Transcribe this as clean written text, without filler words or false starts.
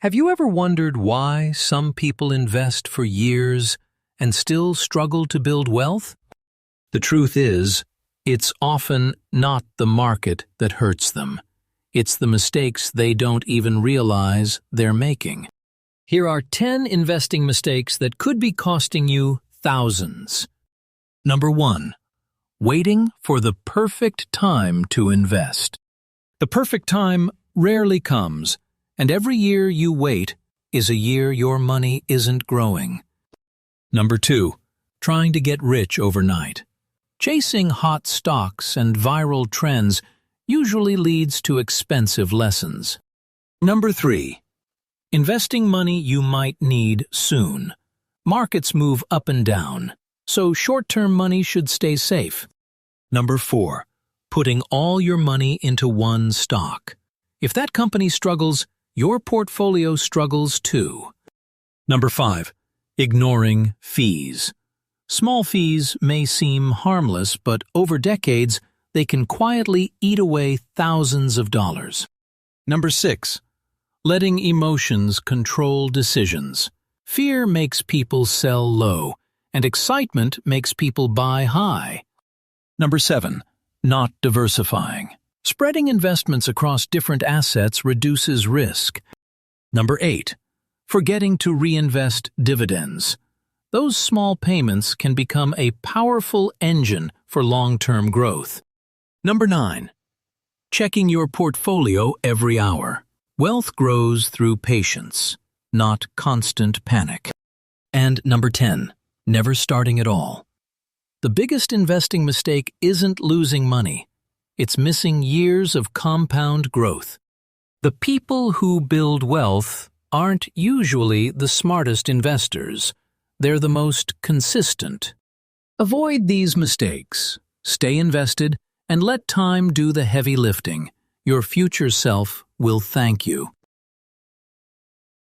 Have you ever wondered why some people invest for years and still struggle to build wealth? The truth is, it's often not the market that hurts them. It's the mistakes they don't even realize they're making. Here are 10 investing mistakes that could be costing you thousands. Number 1. Waiting for the perfect time to invest. The perfect time rarely comes, and every year you wait is a year your money isn't growing. Number 2. Trying to get rich overnight. Chasing hot stocks and viral trends usually leads to expensive lessons. Number 3. Investing money you might need soon. Markets move up and down, so short-term money should stay safe. Number 4. Putting all your money into one stock. If that company struggles, your portfolio struggles too. Number 5. Ignoring fees. Small fees may seem harmless, but over decades, they can quietly eat away thousands of dollars. Number 6. Letting emotions control decisions. Fear makes people sell low, and excitement makes people buy high. Number 7. Not diversifying. Spreading investments across different assets reduces risk. Number 8. Forgetting to reinvest dividends. Those small payments can become a powerful engine for long-term growth. Number 9. Checking your portfolio every hour. Wealth grows through patience, not constant panic. And number 10. Never starting at all. The biggest investing mistake isn't losing money. It's missing years of compound growth. The people who build wealth aren't usually the smartest investors. They're the most consistent. Avoid these mistakes. Stay invested and let time do the heavy lifting. Your future self will thank you.